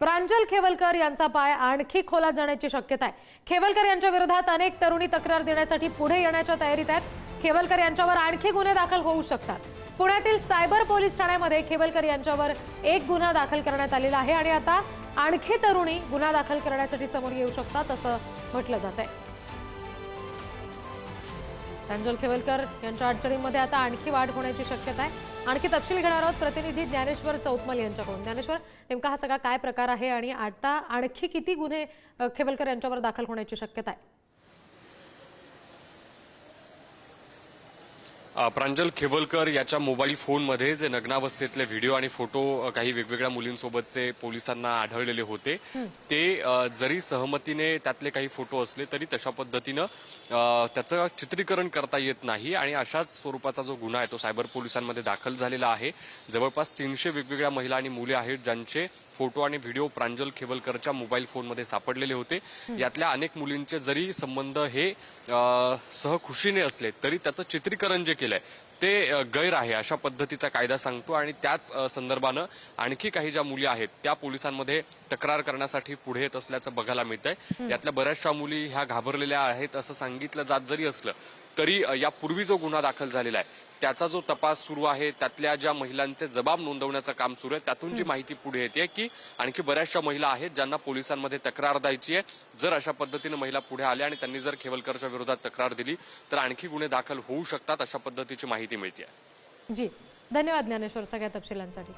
प्रांजल खेवलकर यांचा पाय आणखी खोलात जाण्याची शक्यता आहे। खेवलकर यांच्या विरोधात अनेक तरुणी तक्रार देण्यासाठी पुढे येण्याच्या तयारीत आहेत। खेवलकर यांच्यावर आणखी गुन्हे दाखल होऊ शकतात। पुण्यातील सायबर पोलीस ठाण्यामध्ये खेवलकर यांच्यावर एक गुन्हा दाखल करण्यात आलेला आहे आणि आता आणखी तरुणी गुन्हा दाखल करण्यासाठी समोर येऊ शकतात असं म्हटलं जात आहे। प्रांजल खेवलकर यांच्या अडचणींमध्ये आता आणखी वाढ होण्याची शक्यता आहे। आणखी तपशील घेणार आहोत प्रतिनिधी ज्ञानेश्वर चौतमल यांच्याकडून। ज्ञानेश्वर, नेमका हा सगळा काय प्रकार आहे आणि आता आणखी किती गुन्हे खेवलकर यांच्यावर दाखल होण्याची शक्यता आहे? प्रांजल खेवलकर याच्या मोबाईल फोनमध्ये जे नग्नावस्थेतले व्हिडिओ आणि फोटो काही वेगवेगळ्या मुलींसोबतचे पोलिसांना आढळलेले होते, ते जरी सहमतीने त्यातले काही फोटो असले तरी तशा पद्धतीनं त्याचं चित्रीकरण करता येत नाही आणि अशाच स्वरूपाचा जो गुन्हा आहे तो सायबर पोलिसांमध्ये दाखल झालेला आहे। जवळपास 300 वेगवेगळ्या महिला आणि मुले आहेत ज्यांचे फोटो आणि व्हिडिओ प्रांजल खेवलकरच्या मोबाईल फोनमध्ये सापडलेले होते। यातल्या अनेक मुलींचे जरी संबंध हे सहखुशीने असले तरी त्याचं चित्रीकरण जे केलंय ते गैर आहे अशा पद्धतीचा कायदा सांगतो आणि त्याच संदर्भानं आणखी काही ज्या मुली आहेत त्या पोलिसांमध्ये तक्रार करण्यासाठी पुढे येत असल्याचं बघायला मिळतंय। यातल्या बऱ्याचशा मुली ह्या घाबरलेल्या आहेत असं सांगितलं जात जरी असलं तरी यापूर्वी जो गुन्हा दाखल झालेला आहे त्याचा जो तपास सुरू आहे, त्यातल्या ज्या महिलांचे जबाब नोंदवण्याचं काम सुरू आहे, त्यातून जी माहिती पुढे येते की आणखी बऱ्याचशा महिला आहेत ज्यांना पोलिसांमध्ये तक्रार द्यायची आहे। जर अशा पद्धतीने महिला पुढे आल्या आणि त्यांनी जर खेवलकरच्या विरोधात तक्रार दिली तर आणखी गुन्हे दाखल होऊ शकतात अशा पद्धतीची माहिती मिळते। जी, धन्यवाद ज्ञानेश्वर सगळ्या तपशिलांसाठी।